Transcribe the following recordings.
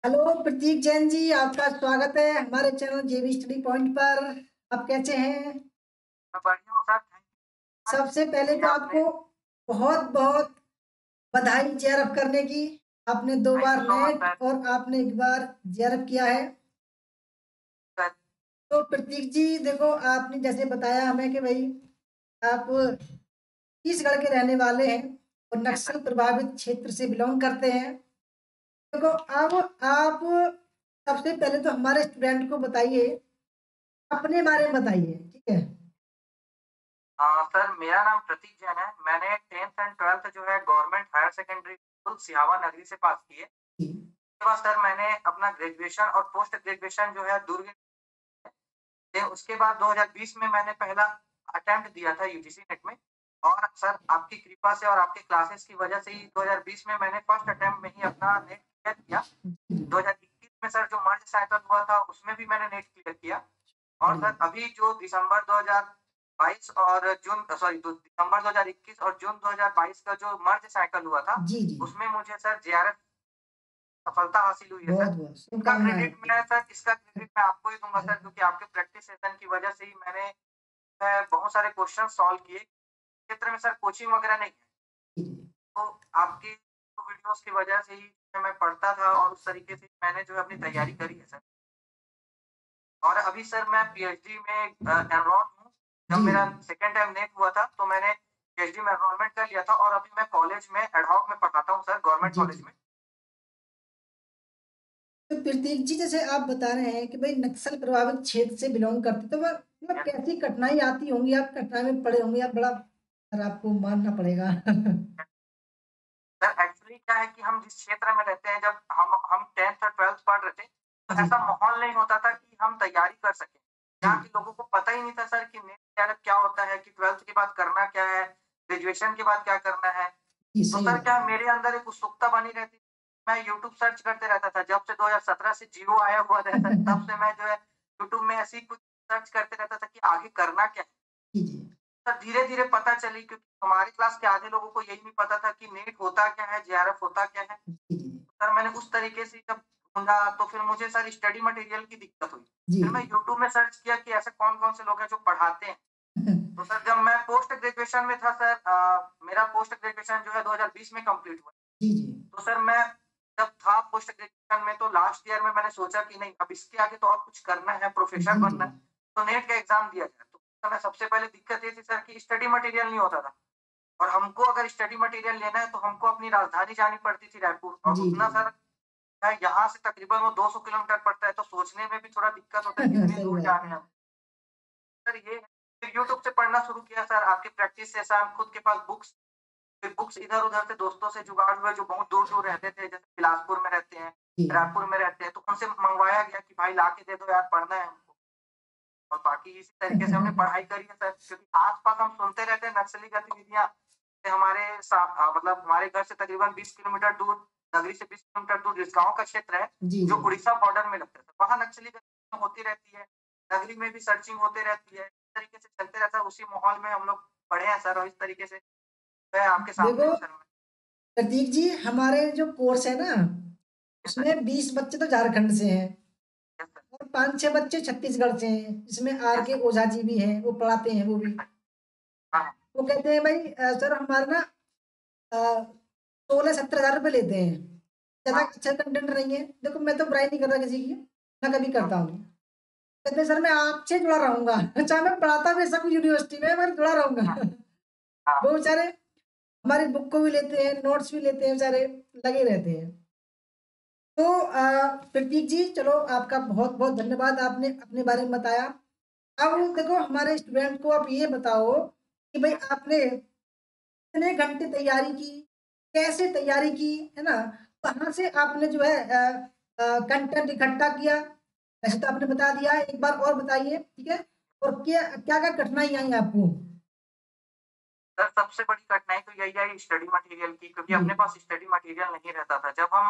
Hello प्रतीक जैन जी, आपका स्वागत है हमारे चैनल जेबी स्टडी पॉइंट पर। आप कैसे हैं? मैं बढ़िया हूँ सर, थैंक यू सर। सबसे पहले कि तो आपने आपको बहुत बहुत बधाई जेआरएफ करने की। आपने दो thank you bar so much net sir. और आपने एक बार जेआरएफ किया है। सर तो प्रतीक जी देखो, आपने जैसे बताया हमें कि भाई आप छत्तीसगढ़ के रहने वाले हैं और यस सर। नक्सल प्रभावित क्षेत्र से बिलोंग करते हैं। देखो, अब आप सबसे पहले तो हमारे स्टूडेंट को बताइए, अपने बारे में बताइए, ठीक है? सर मेरा नाम प्रतीक जैन है। मैंने 10th एंड 12th जो है government higher secondary school Sihawa Nagri से पास की है। जी। उसके बाद सर मैंने अपना ग्रेजुएशन और पोस्ट ग्रेजुएशन जो है दुर्ग से, उसके बाद 2020 में मैंने पहला अटेम्प्ट दिया था यूजीसी नेट में। और सर आपकी कृपा से और आपके क्लासेस की वजह से ही 2020 में मैंने फर्स्ट अटेम्प्ट में ही अपना नेट क्लियर किया। जी। 2021 में सर जो मर्ज साइकिल हुआ था उसमें भी मैंने नेट क्लियर किया। और बढ़िया। सर अभी जो दिसंबर 2022 और जून सॉरी दिसंबर 2021 और जून 2022 का जो मर्ज साइकिल हुआ था, जी, जी। उसमें मुझे सर जेआरएफ सफलता हासिल हुई है सर। बहुत-बहुत इसका शुभकामनाएँ क्रेडिट आपको। मैं सर इसका क्रेडिट मैं आपको ही दूँगा सर, क्योंकि आपके प्रैक्टिस सेशन की वजह से ही मैंने बहुत सारे क्वेश्चन सॉल्व किए। क्षेत्र में सर कोचिंग वगैरह नहीं है। जी, जी। तो आपकी वीडियोज़ की वजह से ही मैं पढ़ता था और उस तरीके से मैंने जो है अपनी तैयारी करी है सर। और अभी सर मैं पीएचडी में एनरोल हूँ। जब जी, मेरा जी। सेकंड टाइम नेट हुआ था तो मैंने पीएचडी में एनरोलमेंट कर लिया था और अभी मैं कॉलेज में एड हॉक में पढ़ाता हूँ सर, गवर्नमेंट जी, कॉलेज जी। में। तो प्रतीक जी, जैसे आप बता रहे हैं कि भई नक्सल प्रभावित क्षेत्र से बिलॉन्ग करते, तो वह मतलब यस कैसी कठिनाई आती होंगी? आप कठिनाई में पड़े होंगे, आप बड़ा सर आपको मानना पड़ेगा। सर, एक्चुअली क्या है कि हम जिस क्षेत्र में रहते हैं, जब हम 10th और 12th पढ़ रहे थे, तो जी। ऐसा माहौल नहीं होता था कि हम तैयारी कर सकें। जी। यहाँ के लोगों को पता ही नहीं था सर कि नेट वगैरह क्या होता है, कि 12th के बाद करना क्या है, ग्रेजुएशन के बाद क्या करना है। जी, तो सही सर बात क्या है। मेरे अंदर एक उत्सुकता बनी रहती थी। मैं यूट्यूब सर्च करते रहता था। जब से 2017 से जियो आया हुआ था सर, तब से मैं जो है यूट्यूब में ऐसे ही कुछ सर्च करते रहता था कि आगे करना क्या है। जी, जी। सर धीरे-धीरे पता चली, क्योंकि हमारी क्लास के आधे लोगों को यही नहीं पता था कि नेट होता क्या है, जेआरएफ होता क्या है। जी, जी। सर मैंने उस तरीके से जब ढूँढा तो फिर मुझे सर स्टडी मटेरियल की दिक्कत हुई। जी, फिर मैं जी। यूट्यूब में सर्च किया कि ऐसे कौन-कौन से लोग हैं जो पढ़ाते हैं। तो सर जब मैं पोस्ट ग्रेजुएशन में था सर, मेरा पोस्ट ग्रेजुएशन जो है 2020 में कंप्लीट हुआ। जी, जी। तो सर मैं जब था पोस्ट ग्रेजुएशन में, तो लास्ट ईयर में मैंने सोचा कि नहीं, अब इसके आगे तो और कुछ करना है, प्रोफेसर जी, जी। बनना है, तो नेट का एग्ज़ाम दिया जाए। तो उस समय सबसे पहले दिक्कत ये थी सर कि स्टडी मटेरियल नहीं होता था। और हमको अगर स्टडी मटेरियल लेना है तो हमको अपनी राजधानी जानी पड़ती थी रायपुर, और जी, उतना जी। सर है यहाँ से तकरीबन वो 200 किलोमीटर पड़ता है, तो सोचने में भी थोड़ा दिक्कत होता है कि इतनी सही दूर बात जाना है। है। सर ये है, फिर यूट्यूब से पढ़ना शुरू किया सर, आपके प्रैक्टिस सेशन, खुद के पास बुक्स, फिर बुक्स इधर-उधर से दोस्तों से जुगाड़ हुए जो बहुत दूर-दूर रहते थे, जैसे बिलासपुर में रहते हैं, जी। रायपुर में रहते हैं, तो उनसे मँगवाया गया कि भाई ला के दे दो यार, पढ़ना है हमको। और बाकी इसी तरीके से हमने पढ़ाई करी है सर, क्योंकि आस-पास हम सुनते रहते हैं नक्सली गतिविधियाँ। मतलब हमारे घर से तकरीबन 20 किलोमीटर दूर, नगरी से 20 किलोमीटर दूर जिस गाँव का क्षेत्र है, जी, जो जी। उड़ीसा बॉर्डर में लगता है, वहाँ नक्सली गतिविधियाँ होती रहती है। नगरी में भी सर्चिंग होते रहती है। इस तरीके से चलते रहता है, उसी माहौल में हम लोग पढ़े हैं सर, और इस तरीके से मैं आपके सामने देखो हूँ सर मैं। प्रतीक जी, हमारे जो कोर्स है ना, यस सर, उसमें 20 बच्चे तो झारखंड से हैं यस सर, और 5-6 बच्चे छत्तीसगढ़ से हैं। इसमें आर यस के सर, ओझा जी भी हैं, वो पढ़ाते हैं वो भी। हाँ, हाँ, वो कहते हैं भाई सर हमारा ना 16-17 हज़ार रुपये लेते हैं। ज़्यादा हाँ, अच्छा कंटेंट नहीं है। देखो, मैं तो बुराई नहीं कर रहा किसी की, ना कभी हाँ, करता हूँ। कहते हैं सर मैं आपसे जुड़ा रहूँगा। चाहे मैं पढ़ाता भी सब यूनिवर्सिटी में, मैं जुड़ा रहूँगा। हाँ, हाँ, वो बेचारे हमारी बुक को भी लेते हैं, नोट्स भी लेते हैं, बेचारे लगे रहते हैं। तो प्रतीक जी, चलो आपका बहुत-बहुत धन्यवाद, आपने अपने बारे में बताया। यस अब सर, देखो, हमारे स्टूडेंट को आप ये बताओ कि भाई यस सर। आपने कितने घंटे तैयारी की, कैसे तैयारी की, है ना? कहाँ से आपने जो है कंटेंट इकट्ठा किया? वैसे तो आपने बता दिया है, एक बार और बताइए, ठीक है? और क्या-क्या कठिनाई आई आपको? सर सबसे बड़ी कठिनाई तो यही आई स्टडी मटेरियल की, क्योंकि जी। अपने पास स्टडी मटेरियल नहीं रहता था। जब हम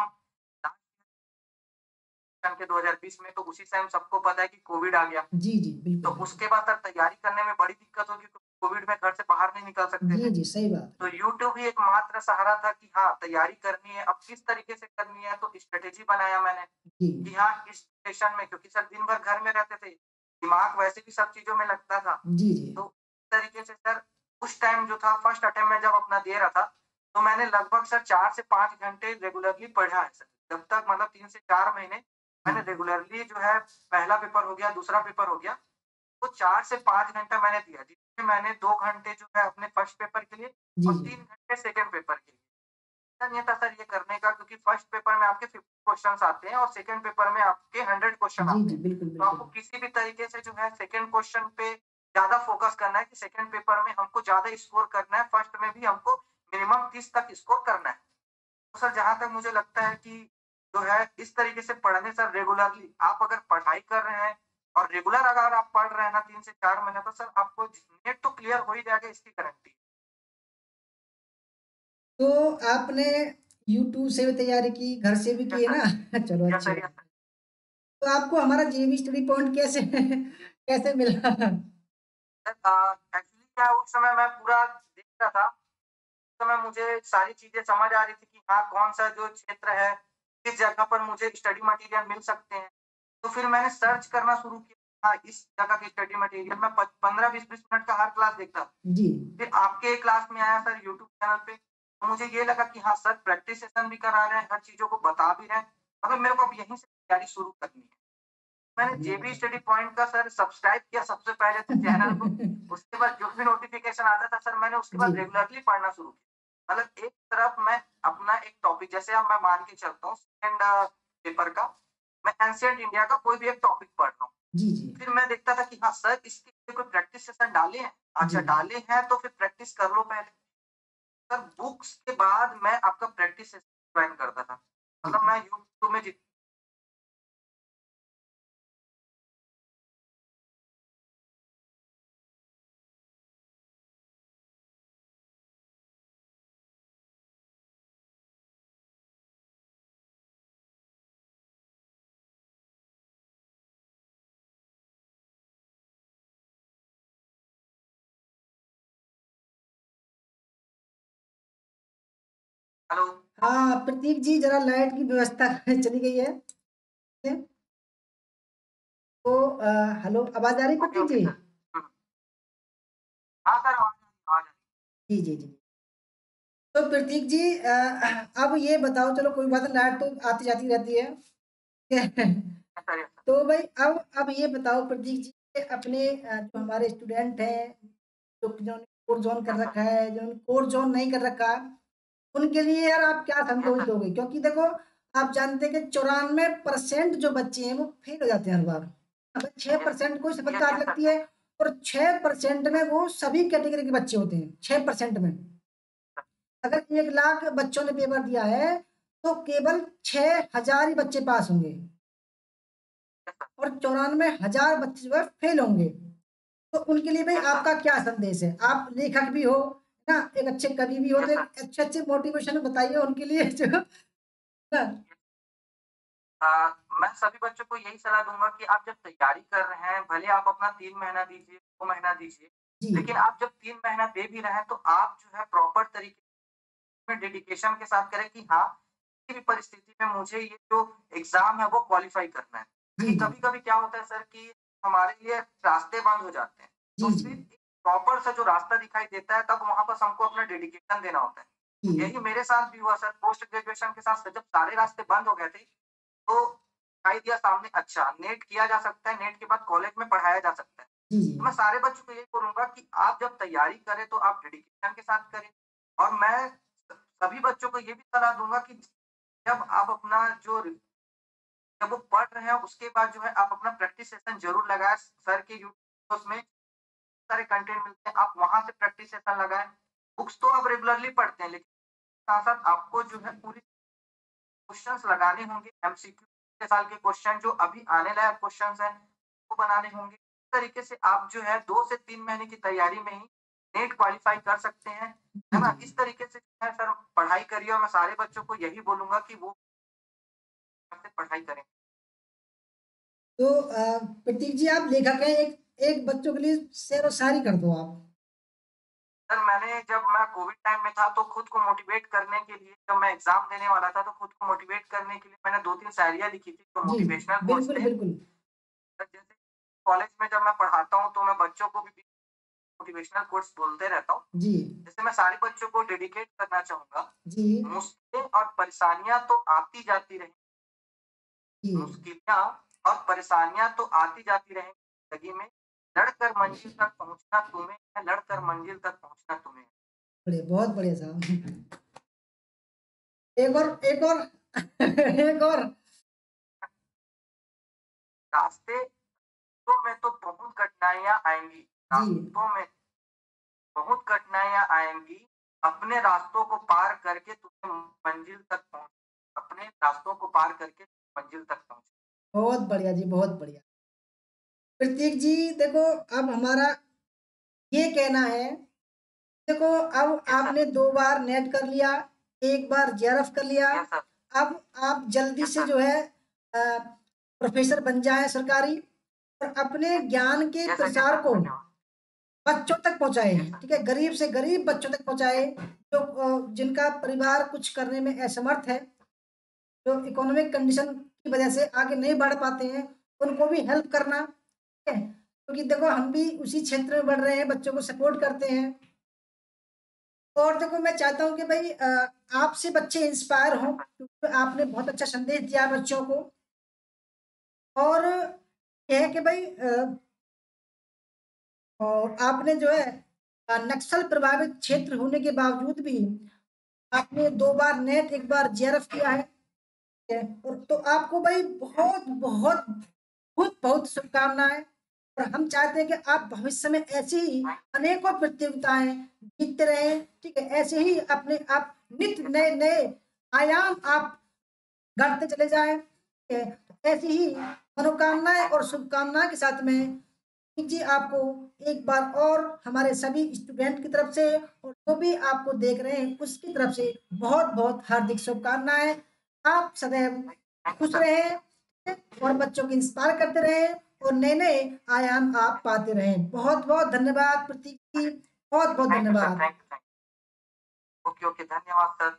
लास्ट के 2020 में, तो उसी टाइम सबको पता है कि कोविड आ गया। जी, जी, तो बिल्कुल, बिल्कुल। उसके बाद सर तैयारी करने में बड़ी दिक्कत होगी। कोविड में घर से बाहर नहीं निकल सकते थे। जी, सही बात तो है। यूट्यूब ही एकमात्र सहारा था कि हाँ, तैयारी करनी है, अब किस तरीके से करनी है, तो स्ट्रैटेजी बनाया मैंने जी, कि हाँ, इस सिचुएशन में क्योंकि सर दिन भर घर में रहते थे, दिमाग वैसे भी सब चीज़ों में लगता था। जी, जी। तो इस तरीके से सर उस टाइम जो था फर्स्ट अटेम्प्ट में जब अपना दे रहा था, तो मैंने लगभग सर 4 से 5 घंटे रेगुलरली पढ़ा है सर। जब तक मतलब 3 से 4 महीने जी, मैंने रेगुलरली जो है पहला पेपर हो गया, दूसरा पेपर हो गया, तो 4 से 5 घंटा मैंने दिया, जिसमें मैंने 2 घंटे जो है अपने फर्स्ट पेपर के लिए जी, और जी। 3 घंटे सेकंड पेपर के लिए। रीज़न ये था सर ये करने का क्योंकि फर्स्ट पेपर में आपके 50 क्वेश्चन्स आते हैं और सेकंड पेपर में आपके 100 क्वेश्चन जी, आते जी, हैं। बिल्कुल, तो आपको बिल्कुल। किसी भी तरीके से जो है सेकंड क्वेश्चन पे ज़्यादा फ़ोकस करना है कि सेकंड पेपर में हमको ज़्यादा स्कोर करना है, फर्स्ट में भी हमको मिनिमम 30 तक स्कोर करना है। तो सर जहाँ तक मुझे लगता है कि जो है इस तरीके से पढ़ने सर रेगुलरली आप अगर पढ़ाई कर रहे हैं और रेगुलर अगर आप पढ़ रहे हैं ना 3 से 4 महीने तो सर आपको नेट तो क्लियर हो ही जाएगा इसकी गारंटी। तो आपने यूट्यूब से भी तैयारी की, घर से भी की यस है सर। ना? चलो यस अच्छी सर, बात यस है। सर। तो आपको हमारा जेईई स्टडी पॉइंट कैसे कैसे मिला? एक्चुअली क्या उस समय मैं पूरा देख रहा था, उस समय मुझे सारी चीज़ें समझ आ रही थी कि हाँ, कौन-सा जो क्षेत्र है, किस जगह पर मुझे स्टडी मटीरियल मिल सकते हैं। तो फिर मैंने सर्च करना शुरू किया, हाँ, इस जगह के स्टडी मटीरियल मैं प 15, 20-20 मिनट का हर क्लास देखता था। जी, फिर आपके क्लास में आया सर यूट्यूब चैनल पे, तो मुझे ये लगा कि हाँ, सर प्रैक्टिस सेशन भी करा रहे हैं, हर चीज़ों को बता भी रहे हैं, मतलब मेरे को अब यहीं से तैयारी शुरू करनी है। मैंने बढ़िया जेबी बताइए। स्टडी पॉइंट का सर सब्सक्राइब किया सबसे पहले तो चैनल को, उसके बाद जो भी नोटिफ़िकेशन आता था सर मैंने उसके जी, बाद रेगुलरली पढ़ना शुरू किया। मतलब एक तरफ मैं अपना एक टॉपिक जैसे अब मैं मान के चलता हूँ सेकंड पेपर का, मैं एंशिएंट इंडिया का कोई भी एक टॉपिक पढ़ रहा हूँ। जी, जी, फिर मैं देखता था कि हाँ, सर इसके लिए कोई प्रैक्टिस सेशन डाले हैं? जी, अच्छा डाले हैं तो फिर प्रैक्टिस कर लो पहले। सर बुक्स के बाद मैं आपका प्रैक्टिस सेशन जॉइन करता था। जी। मतलब मैं यूट्यूब में जित हेलो? हाँ, प्रतीक जी ज़रा लाइट की व्यवस्था चली गई है। तो हेलो आवाज़ आ रही है ओके, प्रतीक ओके जी? सर। हुँ। हाँ सर, आवाज़ आ रही जी, जी, जी। तो प्रतीक जी अब ये बताओ चलो कोई बात नहीं लाइट तो आती-जाती रहती है। ठीक है? है सर, यस सर। तो भाई अब ये बताओ प्रतीक जी के अपने जो हमारे स्टूडेंट हैं, जो जिन्होंने कोर जॉइन कर यस सर। रखा है, जिन्होंने कोर जॉइन नहीं कर रखा, उनके लिए यार आप क्या यस संदेश सर। दोगे? क्योंकि देखो आप जानते हैं कि 94% जो बच्चे हैं वो फेल हो जाते हैं हर बार। अगर यस, 6% को ही सफलता यस, हाथ यस सर। लगती है और 6% में वो सभी कैटेगरी के बच्चे होते हैं, 6% में। अगर 1 लाख बच्चों ने पेपर दिया है, तो केवल 6000 ही बच्चे पास होंगे यस सर। और 94,000 बच्चे जो है फेल होंगे। तो उनके लिए भाई यस सर। आपका क्या संदेश है? आप लेखक भी हो, है ना? एक अच्छे कवि भी हो, तो यस सर। एक अच्छे-अच्छे मोटिवेशन बताइए उनके लिए जो है ना? अ, मैं सभी बच्चों को यही सलाह दूँगा कि आप जब तैयारी कर रहे हैं, भले आप अपना 3 महीना दीजिए, 2 महीना दीजिए, जी, लेकिन आप जब 3 महीना दे भी रहे हैं, तो आप जो है प्रॉपर तरीके से डेडिकेशन के साथ करें कि हाँ, किसी भी परिस्थिति में मुझे ये जो एग्ज़ाम है, वो क्वालीफाई करना है। जी, क्योंकि जी। कभी-कभी क्या होता है सर कि हमारे लिए रास्ते बंद हो जाते हैं, तो जी, जी। फिर एक प्रॉपर सा जो रास्ता दिखाई देता है, तब वहाँ बस हमको अपना डेडिकेशन देना होता है। जी। यही मेरे साथ भी हुआ सर, पोस्ट ग्रेजुएशन के साथ जब सारे रास्ते बंद हो गए थे, तो दिखाई दिया सामने अच्छा नेट किया जा सकता है, नेट के बाद कॉलेज में पढ़ाया जा सकता है। जी, तो मैं जी। सारे बच्चों को यही बोलूँगा कि आप जब तैयारी करें तो आप डेडिकेशन के साथ करें और मैं सभी बच्चों को ये भी सलाह दूँगा कि जब आप अपना जो जब वो पढ़ रहे हैं उसके बाद जो है आप अपना प्रैक्टिस सेशन ज़रूर लगाएँ। सर के यूट्यूब उसमें सारे कंटेंट मिलते हैं, आप वहाँ से प्रैक्टिस सेशन लगाएँ। बुक्स तो आप रेगुलरली पढ़ते हैं लेकिन साथ-साथ आपको जो है पूरी क्वेश्चंस लगाने होंगे, एमसीक्यू पिछले साल के क्वेश्चन जो अभी आने लायक क्वेश्चंस हैं, वो बनाने होंगे। इस तरीके से आप जो है 2 से 3 महीने की तैयारी में ही नेट क्वालीफाई कर सकते हैं, जी, है जी। ना? इस तरीके से जो है सर पढ़ाई करिए और मैं सारे बच्चों को यही बोलूँगा कि वो से पढ़ाई करें। तो प्रतीक जी आप लेखक हैं, एक एक बच्चों के लिए शेरो शायरी कर दो आप। सर मैंने जब मैं कोविड टाइम में था तो खुद को मोटिवेट करने के लिए जब मैं एग्ज़ाम देने वाला था तो खुद को मोटिवेट करने के लिए मैंने 2-3 शायरियाँ लिखी थी जो जी, मोटिवेशनल कोट्स बिल्कुल, थे। बिल्कुल। सर जैसे कॉलेज में जब मैं पढ़ाता हूँ तो मैं बच्चों को भी मोटिवेशनल कोट्स बोलते रहता हूँ। जी, जैसे मैं सारे बच्चों को डेडिकेट करना चाहूँगा, जी, मुश्किलें और परेशानियाँ तो आती जाती रहेंगी, जी। मुश्किलें और परेशानियाँ तो आती जाती रहेंगी ज़िंदगी में, लड़कर मंजिल तक पहुँचना तुम्हें है, लड़कर मंजिल तक पहुँचना तुम्हें है। बढ़िया, बहुत बढ़िया साहब। एक और एक और। रास्तों में तो बहुत कठिनाइयाँ आएँगी, जी, रास्तों में बहुत कठिनाइयाँ आएँगी, अपने रास्तों को पार करके तुम्हें मंजिल तक पहुँच अपने रास्तों को पार करके मंजिल तक पहुँच। बहुत बढ़िया जी, बहुत बढ़िया। प्रतीक जी देखो, अब हमारा ये कहना है, देखो अब यस सर, आपने 2 बार नेट कर लिया, 1 बार जेआरएफ कर लिया, यस सर, अब आप जल्दी यस से सर, जो है प्रोफ़ेसर बन जाएँ सरकारी और अपने ज्ञान के यस सर, यस प्रसार सर, को धन्यवाद। बच्चों तक पहुँचाएँ, यस सर, ठीक है? गरीब से गरीब बच्चों तक पहुँचाएँ, जो जिनका परिवार कुछ करने में असमर्थ है, जो इकोनॉमिक कंडीशन की वजह से आगे नहीं बढ़ पाते हैं, उनको भी हेल्प करना, ठीक है? क्योंकि देखो हम भी उसी क्षेत्र में बढ़ रहे हैं, बच्चों को सपोर्ट करते हैं। और देखो मैं चाहता हूँ कि भई आपसे बच्चे इंस्पायर हों, क्योंकि आपने बहुत अच्छा संदेश दिया है बच्चों को। और ये है कि भई और आपने जो है नक्सल प्रभावित क्षेत्र होने के बावजूद भी आपने 2 बार नेट, 1 बार जेआरएफ किया है। ठीक है? और तो आपको भाई बहुत-बहुत बहुत-बहुत शुभकामनाएँ और हम चाहते हैं कि आप भविष्य में ऐसी ही थैंक अनेकों प्रतियोगिताएँ जीतते रहें, ठीक है? ऐसे ही अपने आप नित्य यस सर, नए-नए आयाम आप गढ़ते चले जाएँ, ठीक है? तो ऐसी ही मनोकामनाएँ थैंक और यू सर, शुभकामनाएँ के साथ में जी आपको एक बार और हमारे सभी स्टूडेंट की तरफ से और जो भी आपको देख रहे हैं उसकी तरफ से बहुत-बहुत हार्दिक शुभकामनाएँ। आप सदैव थैंक यू खुश सर, रहें और बच्चों को इंस्पायर करते रहें और नए-नए आयाम आप पाते रहें। बहुत-बहुत धन्यवाद प्रतीक जी, बहुत-बहुत थैंक यू सर, धन्यवाद। Thank you. ओके, ओके, धन्यवाद सर।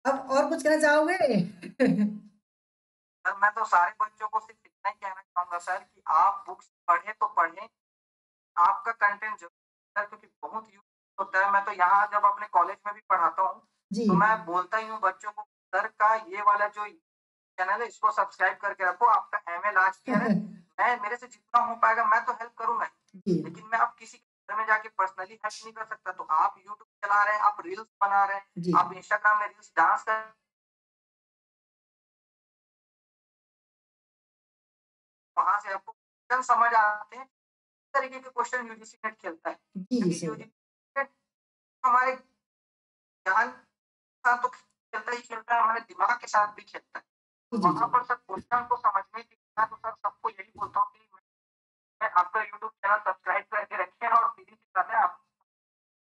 अब और कुछ कहना चाहोगे? सर मैं तो सारे बच्चों को सिर्फ इतना ही कहना चाहूँगा सर कि आप बुक्स पढ़ें तो पढ़ें, आपका कंटेंट ज़रूर सर क्योंकि बहुत यूज़ होता है। मैं तो यहाँ जब अपने कॉलेज में भी पढ़ाता हूँ, जी। तो मैं बोलता ही हूँ बच्चों को, सर का ये वाला जो चैनल है इसको सब्सक्राइब करके रखो, आपका एमए लास्ट ईयर है। मैं मेरे से जितना हो पाएगा मैं तो हेल्प करूँगा ही, जी, लेकिन मैं अब किसी के घर में जाके पर्सनली हेल्प नहीं कर सकता। तो आप यूट्यूब चला रहे हैं, आप रील्स बना रहे हैं, जी। आप इंस्टाग्राम में रील्स डांस कर वहाँ से आपको क्वेश्चन समझ आते हैं। इस तरीके के क्वेश्चन यूजीसी नेट खेलता है। जी, जी, क्योंकि सही बात। यूजीसी नेट हमारे ज्ञान के साथ तो खेलता है, हमारे दिमाग के साथ भी खेलता है। जी, तो जी, वहाँ जी। पर सर क्वेश्चन को समझने के लिए मैं तो सर सबको यही बोलता हूँ कि मैं आपका यूट्यूब चैनल सब्सक्राइब करके रखें और सीधी-सी बात है आप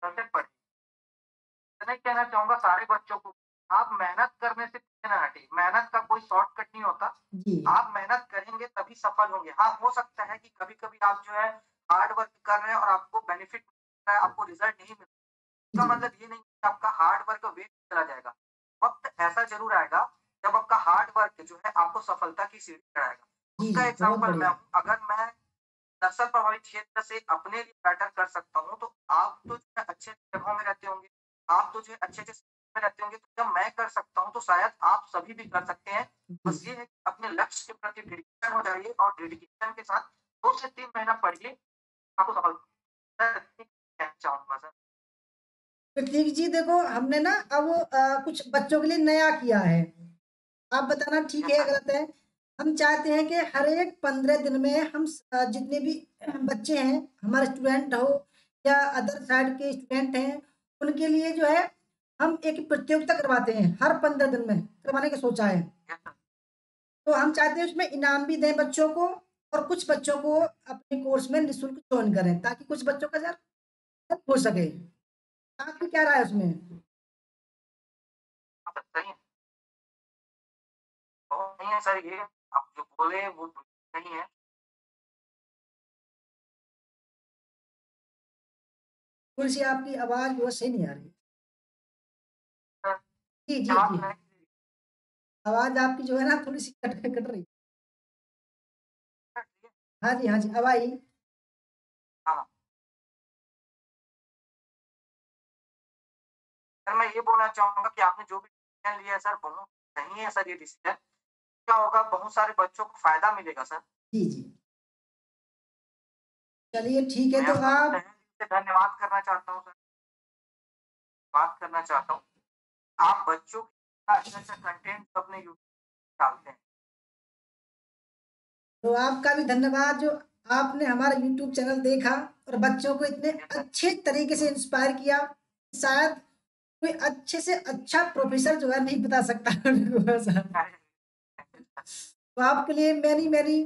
से पढ़ें। मैं नहीं कहना चाहूँगा सारे बच्चों को, आप मेहनत करने से पीछे ना हटें। मेहनत का कोई शॉर्टकट नहीं होता। जी। आप मेहनत करेंगे तभी सफल होंगे। हाँ, हो सकता है कि कभी-कभी आप जो है हार्ड वर्क कर रहे हैं और आपको बेनिफिट मिल रहा है, आपको रिजल्ट नहीं मिल रहा है। इसका जी। मतलब ये नहीं कि आपका हार्ड वर्क वेस्ट चला जाएगा। वक़्त ऐसा ज़रूर आएगा जब आपका हार्ड वर्क जो है आपको सफलता की सीढ़ी चढ़ाएगा। जी, उसका जी, बहुत एग्ज़ाम्पल मैं बढ़िया। हूँ। अगर मैं नक्सल प्रभावित क्षेत्र से अपने लिए बेटर कर सकता हूँ, तो आप तो जो है अच्छे जगहों में रहते होंगे, आप तो जो है अच्छे-अच्छे में रहते होंगे, तो जब मैं कर सकता हूँ, तो शायद आप सभी भी कर सकते हैं। जी। बस ये है कि अपने लक्ष्य के प्रति डेडिकेशन हो जाइए और डेडिकेशन के साथ 2 से 3 महीना पढ़िए, आपको सफलता कहना चाहूँगा सर। प्रतीक जी देखो हमने ना अब कुछ बच्चों के लिए नया किया है। आप बताना ठीक यस है या सर, गलत है? हम चाहते हैं कि हर एक 15 दिन में हम जितने भी बच्चे हैं, हमारे स्टूडेंट हो या अदर साइड के स्टूडेंट हैं, उनके लिए जो है हम एक प्रतियोगिता करवाते हैं, हर 15 दिन में करवाने का सोचा है। यस सर, तो हम चाहते हैं उसमें इनाम भी दें बच्चों को और कुछ बच्चों को अपने कोर्स में निःशुल्क जॉइन करें, ताकि कुछ बच्चों का यार हेल्प हो सके। आपकी क्या राय है उसमें? हाँ सर, सही है। बहुत नहीं है सर ये, आप जो बोले वो सही है। थोड़ी-सी आपकी आवाज़ जो है सही नहीं आ रही। सर, जी, जी, जवाब जी। नहीं दे रही आवाज़ आपकी जो है ना थोड़ी-सी कट कट रही। है, ठीक है? हाँ जी, हाँ जी, अब आई। हाँ, सर मैं ये बोलना चाहूँगा कि आपने जो भी डिसीज़न लिया है सर बहुत सही है सर ये डिसीज़न। क्या होगा बहुत सारे बच्चों को फ़ायदा मिलेगा सर। जी, जी। चलिए ठीक है मैं तो आपका आप तहे दिल से धन्यवाद करना चाहता हूँ सर, बात करना चाहता हूँ। आप बच्चों का अच्छा-अच्छा कंटेंट अपने यूट्यूब डालते हैं। तो आपका भी धन्यवाद जो आपने हमारा यूट्यूब चैनल देखा और बच्चों को इतने यस सर। अच्छे तरीके से इंस्पायर किया। शायद कोई अच्छे से अच्छा प्रोफेसर जो है नहीं बता सकता उनको ऐसा। तो आपके लिए मेनी मेनी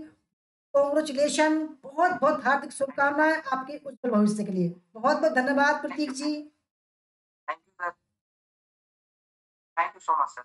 कांग्रेचुलेशन, बहुत-बहुत हार्दिक थैंक यू, शुभकामनाएँ आपके उज्जवल भविष्य के लिए। बहुत-बहुत धन्यवाद thank Pratik you, ji. Thank you sir, thank you so much sir.